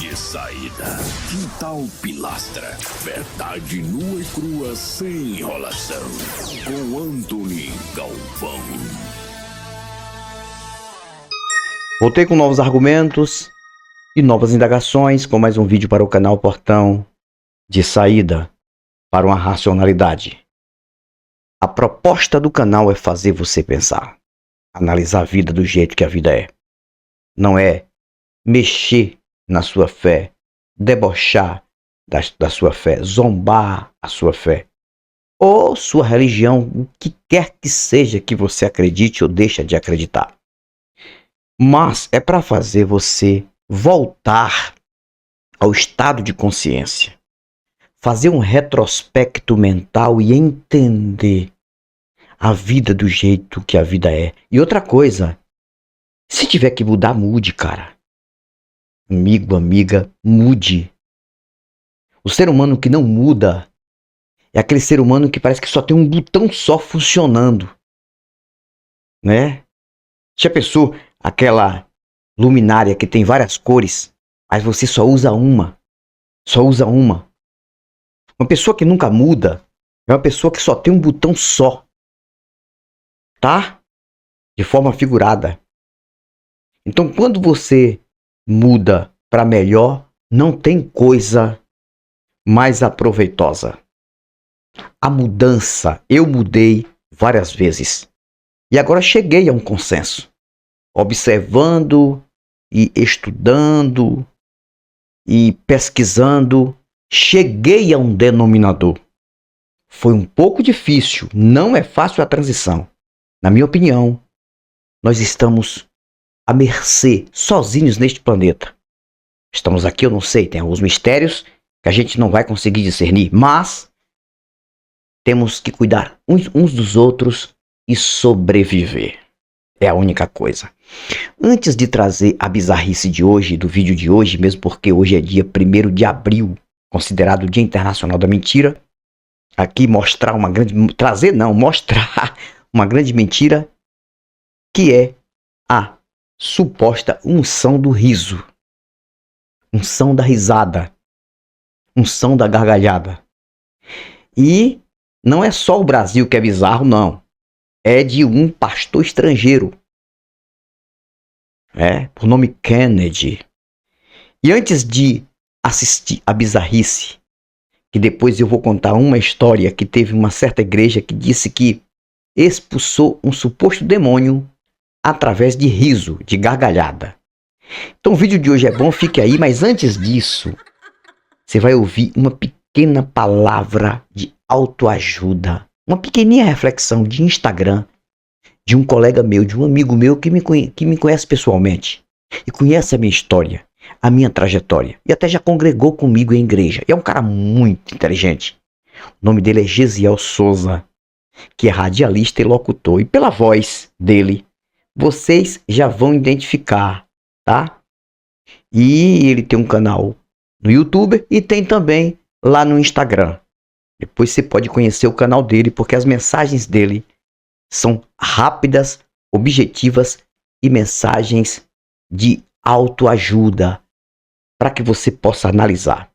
De saída. Que tal pilastra? Verdade nua e crua sem enrolação. Com Anthony Galvão. Voltei com novos argumentos e novas indagações com mais um vídeo para o canal Portão de Saída para uma Racionalidade. A proposta do canal é fazer você pensar, analisar a vida do jeito que a vida é. Não é mexer na sua fé, debochar da sua fé, zombar a sua fé, ou sua religião, o que quer que seja que você acredite ou deixa de acreditar. Mas é para fazer você voltar ao estado de consciência, fazer um retrospecto mental e entender a vida do jeito que a vida é. E outra coisa, se tiver que mudar, mude, cara. Amigo, amiga, mude. O ser humano que não muda é aquele ser humano que parece que só tem um botão só funcionando, né? Já pensou aquela luminária que tem várias cores, mas você só usa uma? Só usa uma. Uma pessoa que nunca muda é uma pessoa que só tem um botão só. Tá? De forma figurada. Então, quando você muda para melhor, não tem coisa mais aproveitosa. A mudança, eu mudei várias vezes. E agora cheguei a um consenso. Observando e estudando e pesquisando, cheguei a um denominador. Foi um pouco difícil, não é fácil a transição. Na minha opinião, nós estamos à mercê, sozinhos neste planeta. Estamos aqui, eu não sei, tem alguns mistérios que a gente não vai conseguir discernir, mas temos que cuidar uns dos outros e sobreviver. É a única coisa. Antes de trazer a bizarrice de hoje, do vídeo de hoje, mesmo porque hoje é dia 1º de abril, considerado o Dia Internacional da Mentira, aqui mostrar uma grande mentira, que é a suposta unção do riso, unção da risada, unção da gargalhada. E não é só o Brasil que é bizarro, não. É de um pastor estrangeiro, por nome Kennedy. E antes de assistir a bizarrice, que depois eu vou contar uma história que teve uma certa igreja que disse que expulsou um suposto demônio através de riso, de gargalhada. Então o vídeo de hoje é bom, fique aí, mas antes disso, você vai ouvir uma pequena palavra de autoajuda, uma pequenininha reflexão de Instagram, de um colega meu, de um amigo meu que me conhece pessoalmente e conhece a minha história, a minha trajetória, e até já congregou comigo em igreja. E é um cara muito inteligente. O nome dele é Gesiel Souza, que é radialista e locutor. E pela voz dele, vocês já vão identificar, tá? E ele tem um canal no YouTube e tem também lá no Instagram. Depois você pode conhecer o canal dele, porque as mensagens dele são rápidas, objetivas e mensagens de autoajuda para que você possa analisar.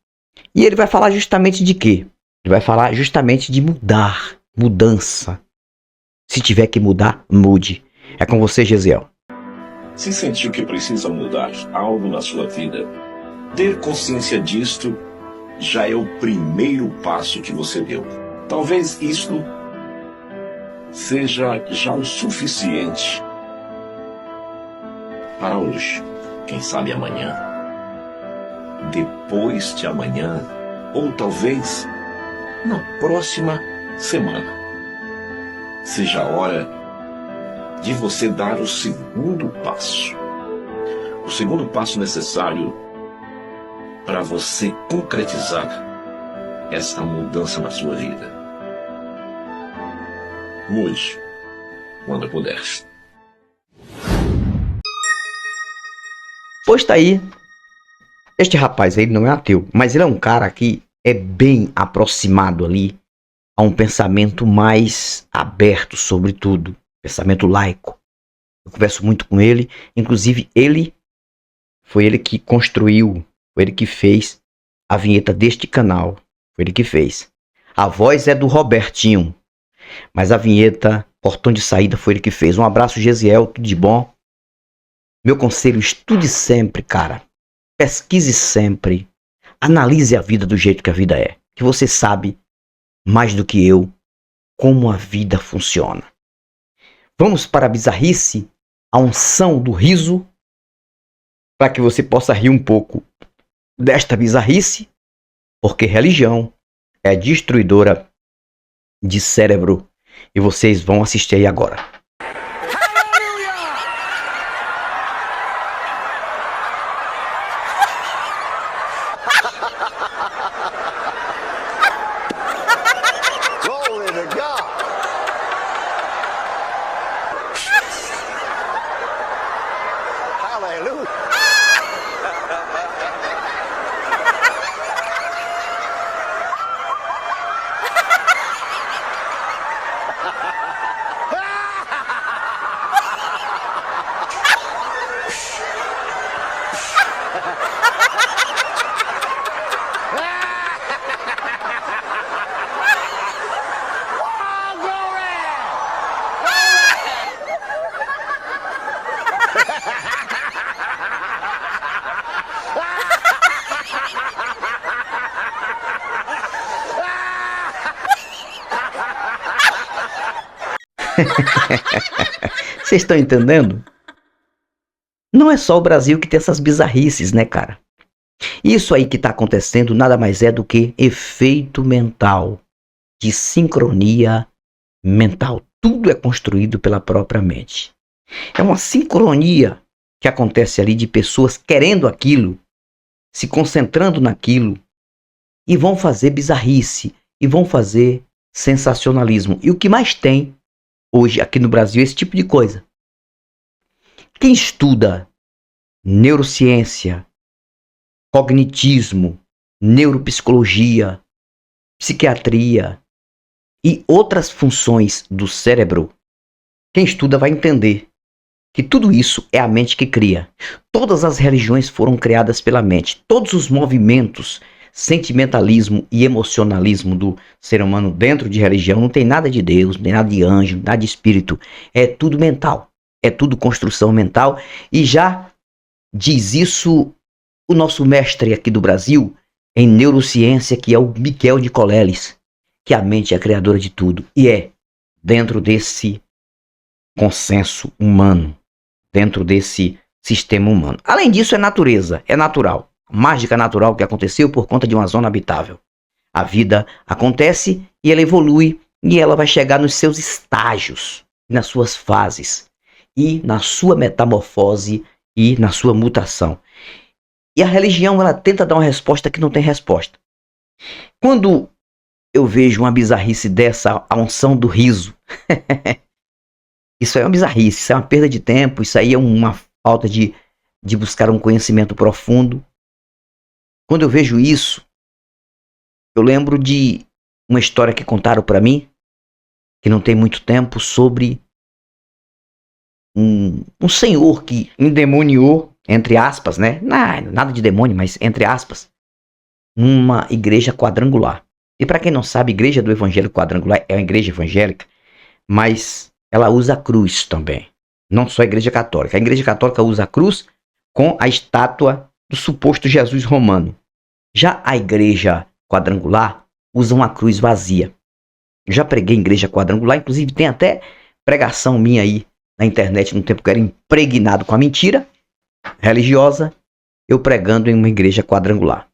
E ele vai falar justamente de quê? Ele vai falar justamente de mudar, mudança. Se tiver que mudar, mude. É com você, Gesiel. Se sentiu que precisa mudar algo na sua vida, ter consciência disto já é o primeiro passo que você deu. Talvez isto seja já o suficiente para hoje. Quem sabe amanhã, depois de amanhã, ou talvez na próxima semana, seja a hora de você dar o segundo passo. O segundo passo necessário para você concretizar essa mudança na sua vida. Mude quando puder. Pois tá aí. Este rapaz aí não é ateu, mas ele é um cara que é bem aproximado ali a um pensamento mais aberto sobre tudo. Pensamento laico. Eu converso muito com ele. Inclusive, foi ele que construiu Foi ele que fez a vinheta deste canal. Foi ele que fez. A voz é do Robertinho, mas a vinheta, Portão de Saída, foi ele que fez. Um abraço, Gesiel, tudo de bom. Meu conselho, estude sempre, cara. Pesquise sempre. Analise a vida do jeito que a vida é. Que você sabe, mais do que eu, como a vida funciona. Vamos para a bizarrice, a unção do riso, para que você possa rir um pouco desta bizarrice, porque religião é destruidora de cérebro e vocês vão assistir aí agora. Glory to God. Hallelujah. Vocês estão entendendo? Não é só o Brasil que tem essas bizarrices, né, cara? Isso aí que está acontecendo nada mais é do que efeito mental, de sincronia mental. Tudo é construído pela própria mente. É uma sincronia que acontece ali de pessoas querendo aquilo, se concentrando naquilo, e vão fazer bizarrice, e vão fazer sensacionalismo. E o que mais tem hoje aqui no Brasil é esse tipo de coisa. Quem estuda neurociência, cognitismo, neuropsicologia, psiquiatria e outras funções do cérebro, quem estuda vai entender que tudo isso é a mente que cria. Todas as religiões foram criadas pela mente. Todos os movimentos, sentimentalismo e emocionalismo do ser humano dentro de religião não tem nada de Deus, nem nada de anjo, nada de espírito. É tudo mental. É tudo construção mental. E já diz isso o nosso mestre aqui do Brasil em neurociência, que é o Michel de Coleles, que a mente é a criadora de tudo. E é dentro desse consenso humano, dentro desse sistema humano. Além disso, é natureza, é natural. Mágica natural que aconteceu por conta de uma zona habitável. A vida acontece e ela evolui e ela vai chegar nos seus estágios, nas suas fases e na sua metamorfose e na sua mutação. E a religião, ela tenta dar uma resposta que não tem resposta. Quando eu vejo uma bizarrice dessa, a unção do riso, isso aí é uma bizarrice, isso é uma perda de tempo, isso aí é uma falta de buscar um conhecimento profundo. Quando eu vejo isso, eu lembro de uma história que contaram para mim, que não tem muito tempo, sobre um senhor que endemoniou, entre aspas, né? Nada de demônio, mas entre aspas, numa igreja quadrangular. E para quem não sabe, a igreja do Evangelho Quadrangular é uma igreja evangélica, mas ela usa a cruz também. Não só a igreja católica. A igreja católica usa a cruz com a estátua do suposto Jesus romano. Já a igreja quadrangular usa uma cruz vazia. Eu já preguei em igreja quadrangular, inclusive tem até pregação minha aí na internet no tempo que eu era impregnado com a mentira religiosa, eu pregando em uma igreja quadrangular,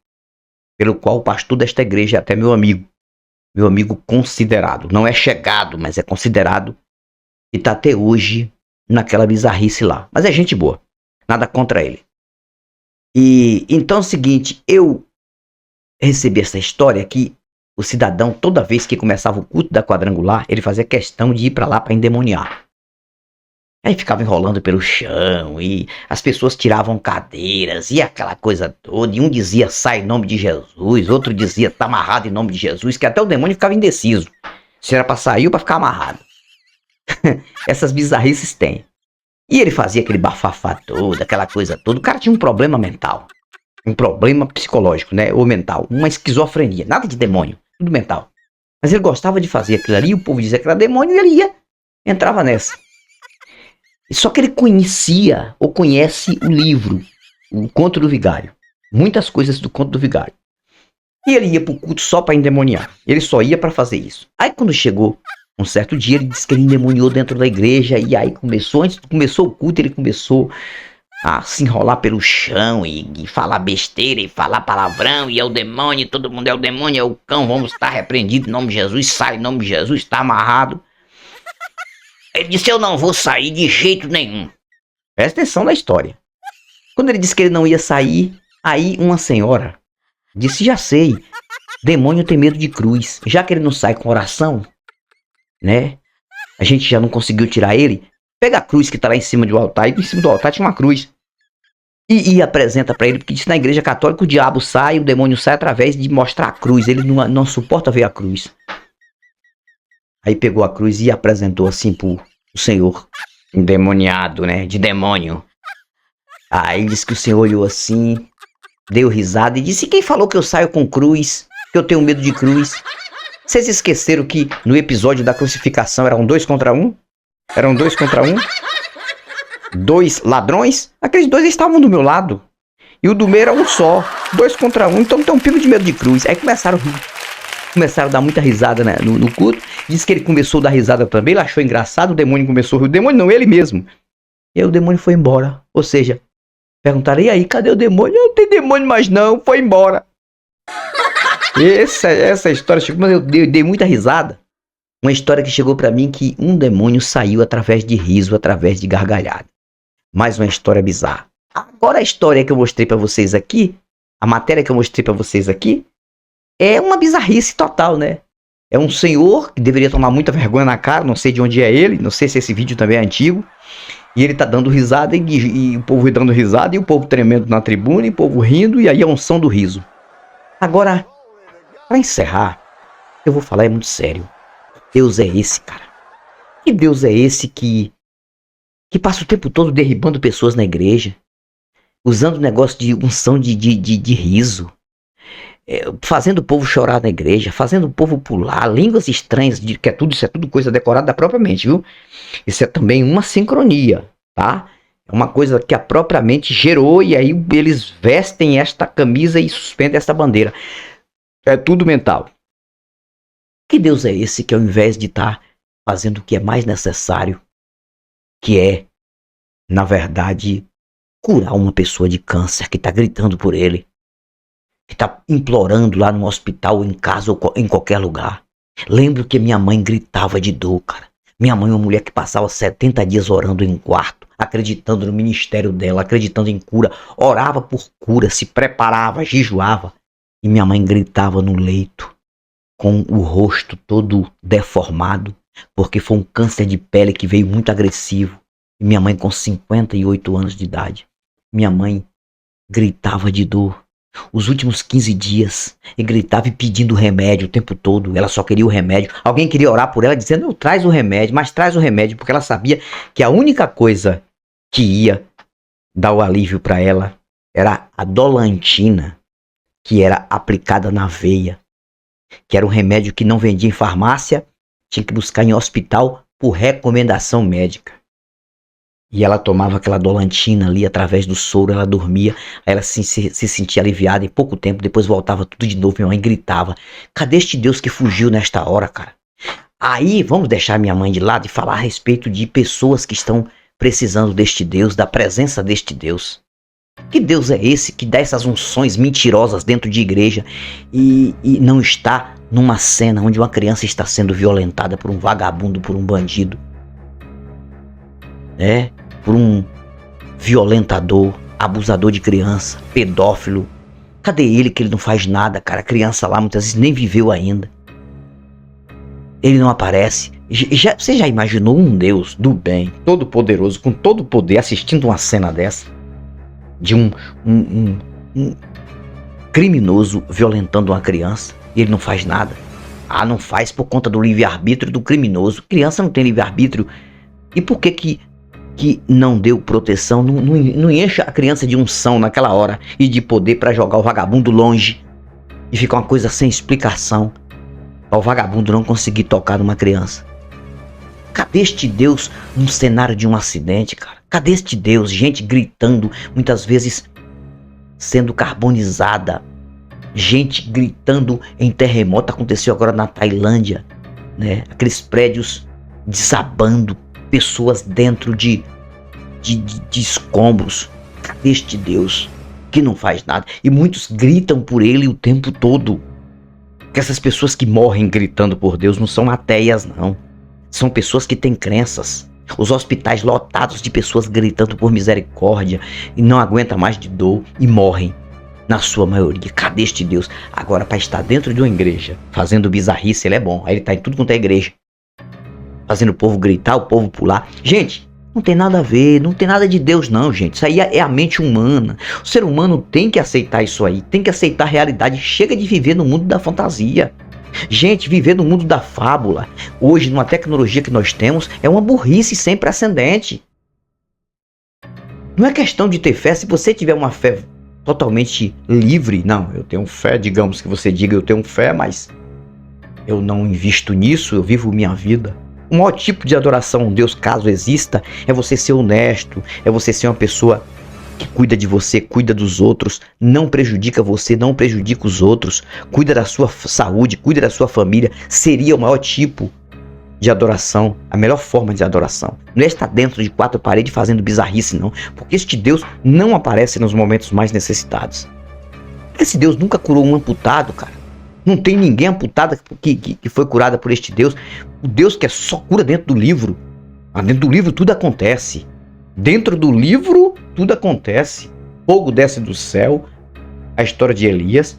pelo qual o pastor desta igreja é até meu amigo considerado. Não é chegado, mas é considerado, e está até hoje naquela bizarrice lá. Mas é gente boa, nada contra ele. E então é o seguinte, eu recebi essa história que o cidadão, toda vez que começava o culto da quadrangular, ele fazia questão de ir para lá para endemoniar. Aí ficava enrolando pelo chão e as pessoas tiravam cadeiras e aquela coisa toda. E um dizia sai em nome de Jesus, outro dizia tá amarrado em nome de Jesus, que até o demônio ficava indeciso se era para sair ou para ficar amarrado. Essas bizarrices tem. E ele fazia aquele bafafá todo, aquela coisa toda. O cara tinha um problema mental. Um problema psicológico, né? Ou mental. Uma esquizofrenia. Nada de demônio. Tudo mental. Mas ele gostava de fazer aquilo ali. O povo dizia que era demônio e ele entrava nessa. Só que ele conhecia ou conhece o livro, o Conto do Vigário. Muitas coisas do Conto do Vigário. E ele ia pro culto só para endemoniar. Ele só ia para fazer isso. Aí quando chegou um certo dia, ele disse que ele endemoniou dentro da igreja. E aí antes que começou o culto, ele começou a se enrolar pelo chão e falar besteira e falar palavrão. E é o demônio, todo mundo é o demônio, é o cão. Vamos estar repreendidos em nome de Jesus. Sai em nome de Jesus, está amarrado. Ele disse, eu não vou sair de jeito nenhum. Presta atenção na história. Quando ele disse que ele não ia sair, aí uma senhora disse, já sei, demônio tem medo de cruz. Já que ele não sai com oração, né? A gente já não conseguiu tirar ele. Pega a cruz que tá lá em cima do altar. E em cima do altar tinha uma cruz. E apresenta pra ele, porque disse na igreja católica o diabo sai, o demônio sai através de mostrar a cruz. Ele não suporta ver a cruz. Aí pegou a cruz e apresentou assim pro senhor, endemoniado, né? De demônio. Aí disse que o senhor olhou assim, deu risada e disse, quem falou que eu saio com cruz? Que eu tenho medo de cruz? Vocês esqueceram que no episódio da crucificação eram 2 contra 1? Eram 2 contra 1? 2 ladrões? Aqueles 2 estavam do meu lado. E o do meio era um só. 2 contra 1, então tem um pingo de medo de cruz. Aí começaram a rir. Começaram a dar muita risada, né, no culto. Disse que ele começou a dar risada também. Ele achou engraçado. O demônio começou a rir. O demônio não, ele mesmo. E aí o demônio foi embora. Ou seja, perguntaram, e aí, cadê o demônio? Não tem demônio mais não, foi embora. Essa história chegou, mas eu dei muita risada. Uma história que chegou pra mim que um demônio saiu através de riso, através de gargalhada. Mais uma história bizarra. Agora a história que eu mostrei pra vocês aqui, a matéria que eu mostrei pra vocês aqui, é uma bizarrice total, né? É um senhor que deveria tomar muita vergonha na cara, não sei de onde é ele, não sei se esse vídeo também é antigo. E ele tá dando risada e o povo dando risada e o povo tremendo na tribuna e o povo rindo e aí a unção do riso. Agora, pra encerrar, eu vou falar é muito sério. Deus é esse, cara. Que Deus é esse que passa o tempo todo derribando pessoas na igreja, usando o negócio de unção de riso, fazendo o povo chorar na igreja, fazendo o povo pular, línguas estranhas, isso é tudo coisa decorada da própria mente, viu? Isso é também uma sincronia, tá? É uma coisa que a própria mente gerou e aí eles vestem esta camisa e suspendem esta bandeira. É tudo mental. Que Deus é esse que ao invés de estar fazendo o que é mais necessário, que é, na verdade, curar uma pessoa de câncer que está gritando por ele, que está implorando lá no hospital, em casa ou em qualquer lugar. Lembro que minha mãe gritava de dor, cara. Minha mãe é uma mulher que passava 70 dias orando em um quarto, acreditando no ministério dela, acreditando em cura, orava por cura, se preparava, jejuava. E minha mãe gritava no leito, com o rosto todo deformado, porque foi um câncer de pele que veio muito agressivo. E minha mãe com 58 anos de idade. Minha mãe gritava de dor. Os últimos 15 dias, e gritava e pedindo remédio o tempo todo. Ela só queria o remédio. Alguém queria orar por ela, dizendo, não, traz o remédio, mas traz o remédio, porque ela sabia que a única coisa que ia dar o alívio para ela era a dolantina, que era aplicada na veia, que era um remédio que não vendia em farmácia, tinha que buscar em hospital por recomendação médica. E ela tomava aquela dolantina ali através do soro, ela dormia, aí ela se sentia aliviada em pouco tempo, depois voltava tudo de novo. Minha mãe gritava, cadê este Deus que fugiu nesta hora, cara? Aí vamos deixar minha mãe de lado e falar a respeito de pessoas que estão precisando deste Deus, da presença deste Deus. Que Deus é esse que dá essas unções mentirosas dentro de igreja e não está numa cena onde uma criança está sendo violentada por um vagabundo, por um bandido, por um violentador, abusador de criança, pedófilo? Cadê ele que ele não faz nada, cara? A criança lá muitas vezes nem viveu ainda. Ele não aparece. Você já imaginou um Deus do bem, todo poderoso, com todo o poder, assistindo uma cena dessa? De um criminoso violentando uma criança e ele não faz nada? Ah, não faz por conta do livre-arbítrio do criminoso. Criança não tem livre-arbítrio. E por que que não deu proteção, não encha a criança de unção naquela hora e de poder para jogar o vagabundo longe e ficar uma coisa sem explicação, para o vagabundo não conseguir tocar numa criança. Cadê este Deus num cenário de um acidente, cara? Cadê este Deus? Gente gritando, muitas vezes sendo carbonizada. Gente gritando em terremoto. Aconteceu agora na Tailândia, né? Aqueles prédios desabando, pessoas dentro de escombros. Cadê este Deus que não faz nada? E muitos gritam por ele o tempo todo. Que essas pessoas que morrem gritando por Deus não são ateias, não. São pessoas que têm crenças. Os hospitais lotados de pessoas gritando por misericórdia e não aguentam mais de dor e morrem, na sua maioria. Cadê este Deus? Agora, para estar dentro de uma igreja, fazendo bizarrice, ele é bom. Aí ele está em tudo quanto é igreja, fazendo o povo gritar, o povo pular. Gente, não tem nada a ver, não tem nada de Deus não, gente. Isso aí é a mente humana. O ser humano tem que aceitar isso aí, tem que aceitar a realidade. Chega de viver no mundo da fantasia. Gente, viver no mundo da fábula, hoje, numa tecnologia que nós temos, é uma burrice sem precedente. Não é questão de ter fé. Se você tiver uma fé totalmente livre, não, eu tenho fé, digamos que você diga, eu tenho fé, mas eu não invisto nisso, eu vivo minha vida. O maior tipo de adoração a um Deus, caso exista, é você ser honesto, é você ser uma pessoa que cuida de você, cuida dos outros, não prejudica você, não prejudica os outros, cuida da sua saúde, cuida da sua família. Seria o maior tipo de adoração, a melhor forma de adoração. Não é estar dentro de quatro paredes fazendo bizarrice, não, porque este Deus não aparece nos momentos mais necessitados. Esse Deus nunca curou um amputado, cara. Não tem ninguém amputado que foi curada por este Deus. O Deus que é só cura dentro do livro. Dentro do livro tudo acontece. Dentro do livro tudo acontece. Fogo desce do céu, a história de Elias,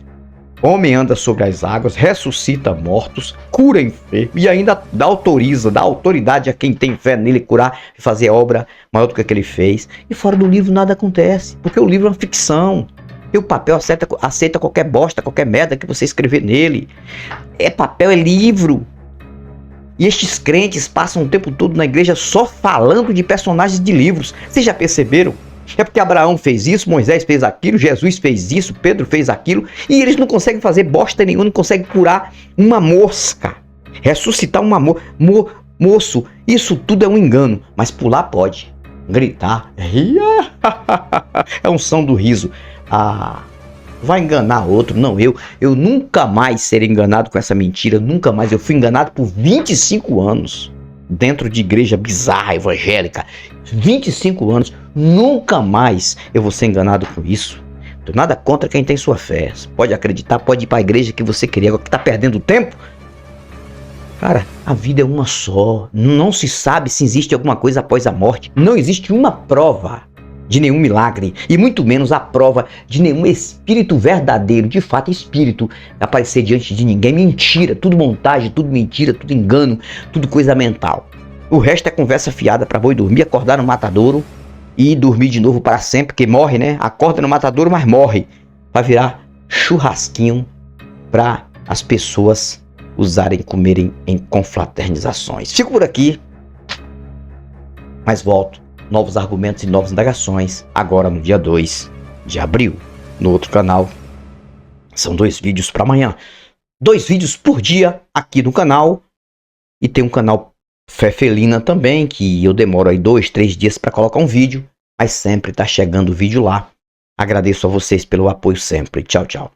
homem anda sobre as águas, ressuscita mortos, cura enfermo e ainda dá autoridade a quem tem fé nele curar e fazer obra maior do que ele fez. E fora do livro nada acontece, porque o livro é uma ficção. E o papel aceita qualquer bosta, qualquer merda que você escrever nele. É papel, é livro. E estes crentes passam o tempo todo na igreja só falando de personagens de livros. Vocês já perceberam? É porque Abraão fez isso, Moisés fez aquilo, Jesus fez isso, Pedro fez aquilo. E eles não conseguem fazer bosta nenhuma, não conseguem curar uma mosca. Ressuscitar uma moço, isso tudo é um engano. Mas pular pode. Gritar, ria. É um som do riso. Vai enganar outro. Não, eu nunca mais serei enganado com essa mentira. Nunca mais. Eu fui enganado por 25 anos dentro de igreja bizarra, evangélica. 25 anos. Nunca mais eu vou ser enganado com isso. Não tenho nada contra quem tem sua fé. Você pode acreditar, pode ir para a igreja que você queria. Agora que tá perdendo tempo, cara, a vida é uma só. Não se sabe se existe alguma coisa após a morte. Não existe uma prova de nenhum milagre, e muito menos a prova de nenhum espírito verdadeiro, de fato espírito, aparecer diante de ninguém. Mentira, tudo montagem, tudo mentira, tudo engano, tudo coisa mental. O resto é conversa fiada para boi dormir, acordar no matadouro e dormir de novo para sempre, porque morre, né? Acorda no matadouro, mas morre, para virar churrasquinho para as pessoas usarem, comerem em confraternizações. Fico por aqui, mas volto. Novos argumentos e novas indagações, agora no dia 2 de abril, no outro canal. São 2 vídeos para amanhã. 2 vídeos por dia aqui no canal. E tem um canal Fé Felina também, que eu demoro aí 2, 3 dias para colocar um vídeo, mas sempre tá chegando o vídeo lá. Agradeço a vocês pelo apoio sempre. Tchau, tchau.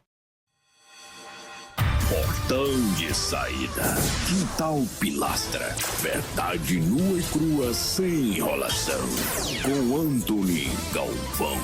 Portão de saída. Quintal Pilastra. Verdade nua e crua sem enrolação. Com Anthony Galvão.